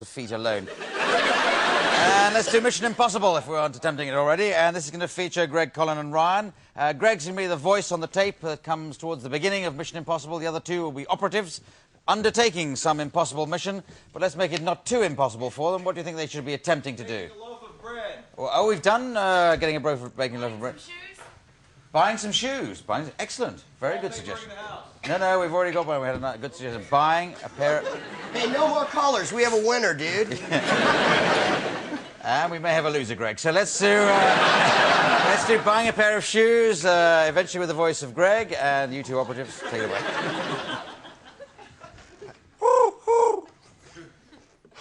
feet alone. And let's do Mission Impossible, if we aren't attempting it already. And this is going to feature Greg, Colin and Ryan. Greg's going to be the voice on the tape that comes towards the beginning of Mission Impossible. The other two will be operatives undertaking some impossible mission. But let's make it not too impossible for them. What do you think they should be attempting to do? Making a loaf of bread. Well, oh, we've done baking a loaf of bread. Buying some shoes. Excellent. Very good suggestion. No, we've already got one. We had a good suggestion. Buying a pair of... Hey, no more callers. We have a winner, dude. And we may have a loser, Greg. So let's do buying a pair of shoes, eventually with the voice of Greg, and you two operatives, take it away.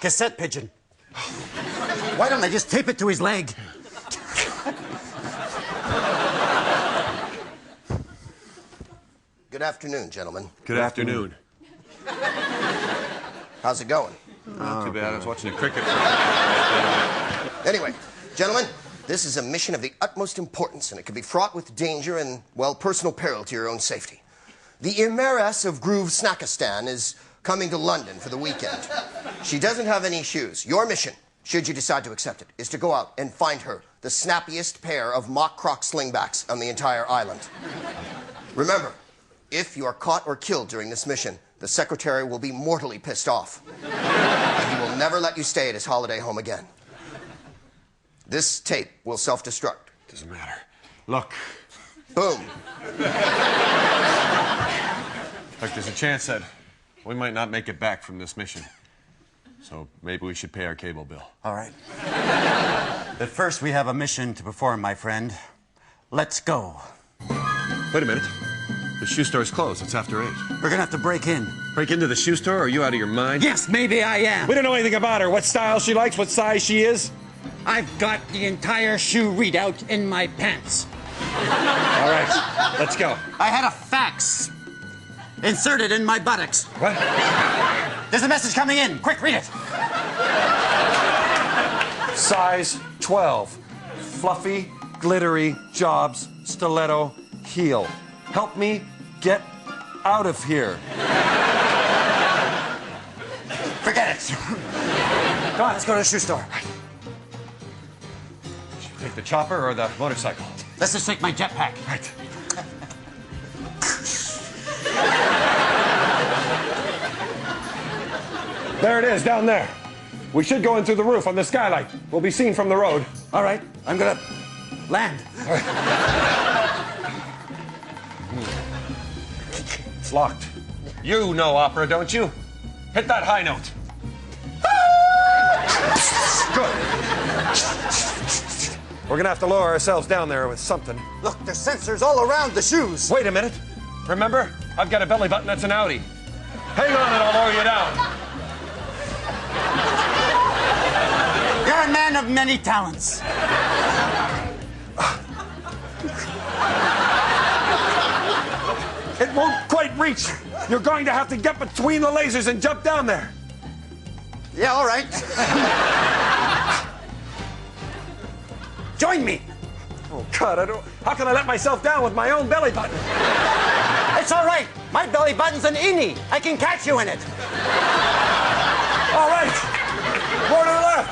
Cassette pigeon. Why don't they just tape it to his leg? Good afternoon, gentlemen. Good afternoon. How's it going? Not too bad. I was watching the cricket. Anyway, gentlemen, this is a mission of the utmost importance, and it could be fraught with danger and, well, personal peril to your own safety. The Imaris of Groove Snackistan is coming to London for the weekend. She doesn't have any shoes. Your mission, should you decide to accept it, is to go out and find her the snappiest pair of mock croc slingbacks on the entire island. Remember, if you are caught or killed during this mission, the secretary will be mortally pissed off. And he will never let you stay at his holiday home again. This tape will self-destruct. Doesn't matter. Look. Boom. Look, there's a chance that we might not make it back from this mission. So maybe we should pay our cable bill. All right. But first, we have a mission to perform, my friend. Let's go. Wait a minute. The shoe store's closed. It's after 8. We're gonna have to break in. Break into the shoe store? Are you out of your mind? Yes, maybe I am. We don't know anything about her. What style she likes, what size she is. I've got the entire shoe readout in my pants. All right, let's go. I had a fax inserted in my buttocks. What? There's a message coming in. Quick, read it. Size 12. Fluffy, glittery, jobs, stiletto, heel. Help me get out of here. Forget it. Come on, let's go to the shoe store. Should we take the chopper or the motorcycle? Let's just take my jetpack. Right. There it is, down there. We should go in through the roof on the skylight. We'll be seen from the road. All right, I'm gonna land. It's locked. You know opera, don't you? Hit that high note. Good. We're gonna have to lower ourselves down there with something. Look, there's sensors all around the shoes. Wait a minute. Remember? I've got a belly button that's an Audi. Hang on and I'll lower you down. You're a man of many talents. It won't quite reach. You're going to have to get between the lasers and jump down there. Yeah, all right. Join me. Oh, God, how can I let myself down with my own belly button? It's all right. My belly button's an innie. I can catch you in it. All right. More to the left.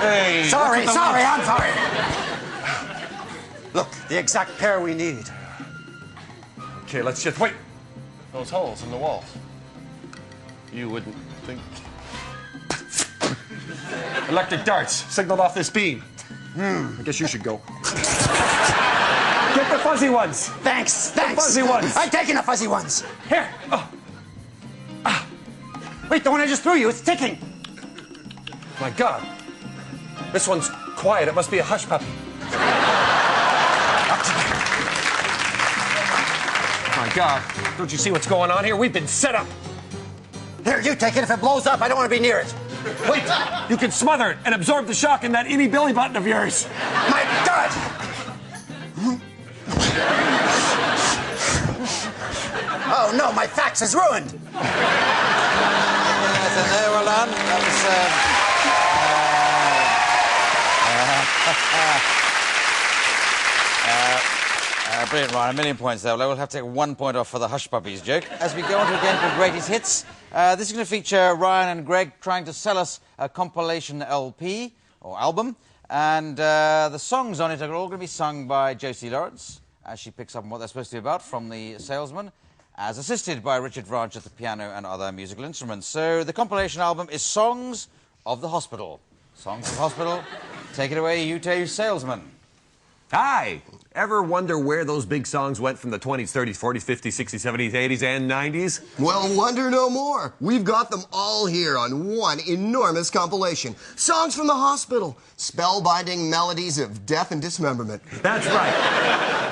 Hey. Sorry, I'm sorry. Look, the exact pair we need. Okay, let's just wait. Those holes in the walls. You wouldn't think. Electric darts signaled off this beam. I guess you should go. Get the fuzzy ones. Thanks. The fuzzy ones. I'm taking the fuzzy ones. Here. Oh. Wait, the one I just threw you, it's ticking. My God. This one's quiet. It must be a hush puppy. My God. Don't you see what's going on here? We've been set up. Here, you take it. If it blows up, I don't want to be near it. Wait. You can smother it and absorb the shock in that innie belly button of yours. My God! Oh, no, my fax is ruined. Well done. That was... Brilliant, Ryan. A million points there. We'll have to take 1 point off for the Hush Puppies joke. As we go on to a game called Greatest Hits, this is going to feature Ryan and Greg trying to sell us a compilation LP, or album, and the songs on it are all going to be sung by Josie Lawrence, as she picks up on what they're supposed to be about from the salesman, as assisted by Richard Branch at the piano and other musical instruments. So the compilation album is Songs of the Hospital. Songs of the Hospital. Take it away, you two salesmen. Hi! Ever wonder where those big songs went from the 20s, 30s, 40s, 50s, 60s, 70s, 80s, and 90s? Well, wonder no more. We've got them all here on one enormous compilation. Songs from the Hospital. Spellbinding melodies of death and dismemberment. That's right.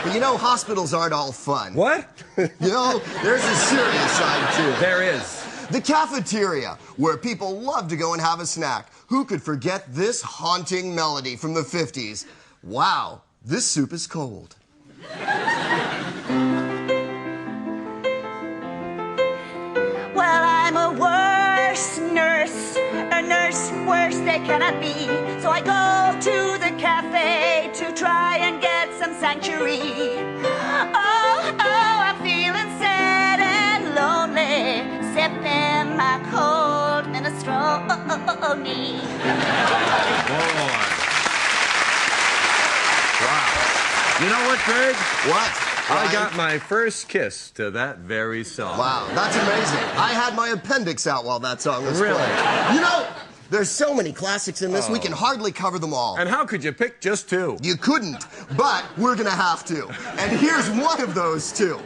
But you know, hospitals aren't all fun. What? You know, there's a serious side, too. There is. The cafeteria, where people love to go and have a snack. Who could forget this haunting melody from the 50s? Wow. This soup is cold. Well, I'm a worse nurse, a nurse worse they cannot be. So I go to the cafe to try and get some sanctuary. Oh, I'm feeling sad and lonely, sipping my cold minestrone. You know what, Greg? What? I got my first kiss to that very song. Wow, that's amazing. I had my appendix out while that song was Really? playing. You know, there's so many classics in this, we can hardly cover them all. And how could you pick just two? You couldn't, but we're gonna have to. And here's one of those two.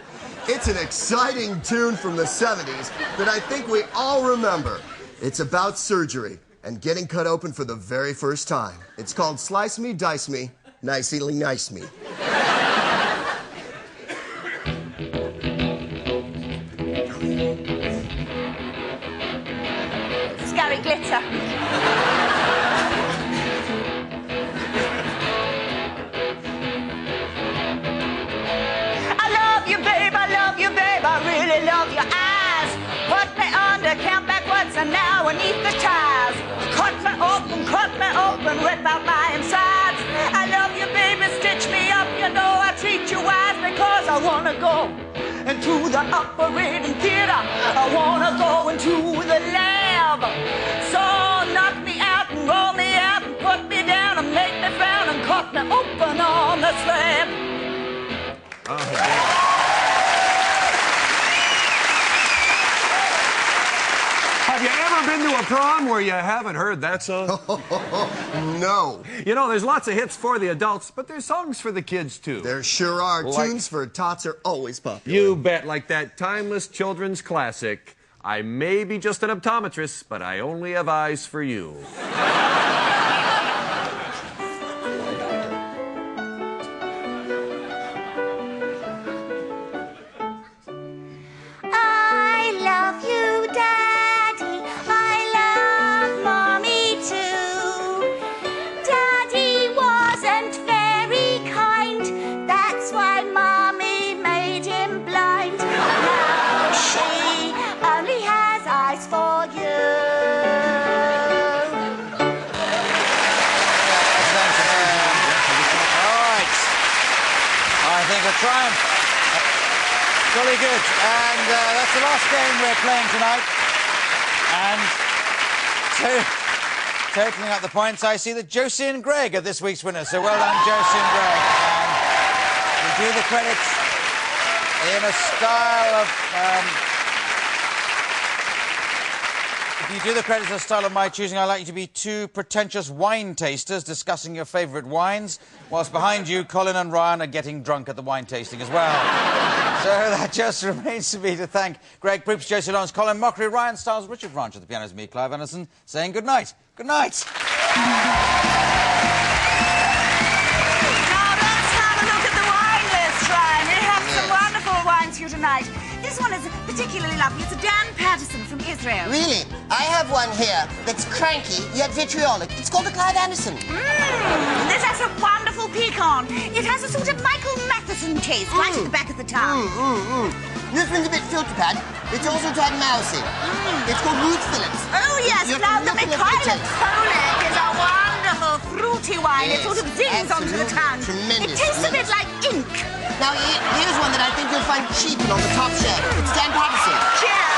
It's an exciting tune from the 70s that I think we all remember. It's about surgery and getting cut open for the very first time. It's called Slice Me, Dice Me, Nicely Nice Me. Scary glitter. I really love your eyes. Put me under, count backwards, and now beneath the ties. Cut me open, rip out my insides. I love you, baby, stitch me up. You know I treat you wise because I wanna go into the operating theater. I wanna go into the lab. So knock me out and roll me out and put me down and make me frown and cut me open on the slab. Oh, boy. Have you ever been to a prom where you haven't heard that song? No. You know, there's lots of hits for the adults, but there's songs for the kids, too. There sure are. Like- Tunes for tots are always popular. You bet, like that timeless children's classic, I may be just an optometrist, but I only have eyes for you. A triumph. Jolly good. And that's the last game we're playing tonight. And totaling up the points, I see that Josie and Greg are this week's winners. So well done, Josie and Greg. And we do the credits in a style of... If you do the credits in a style of my choosing, I'd like you to be two pretentious wine tasters discussing your favourite wines, whilst behind you, Colin and Ryan are getting drunk at the wine tasting as well. So that just remains to me to thank Greg, Proops, Josie Lawrence, Colin, Mochrie, Ryan, Stiles, Richard Branch at the pianos, me, Clive Anderson, saying good night. Good night. Now let's have a look at the wine list, Ryan. We have some wonderful wines for you tonight. This one is particularly lovely. It's a Dan Patterson from Israel. Really? I have one here that's cranky yet vitriolic. It's called a Clive Anderson. This has a wonderful pecan. It has a sort of Michael Matheson taste right at the back of the tongue. This one's a bit filter pad. It's also tried mousy. It's called Ruth Phillips. Oh, yes. Now, the Mikhail Poland is a wonderful fruity wine. It sort of zings onto the tongue. Tremendous. It tastes a bit like ink. Now, here's one that I think you'll find cheap and on the top shelf. It's Dan Patterson. Cheers.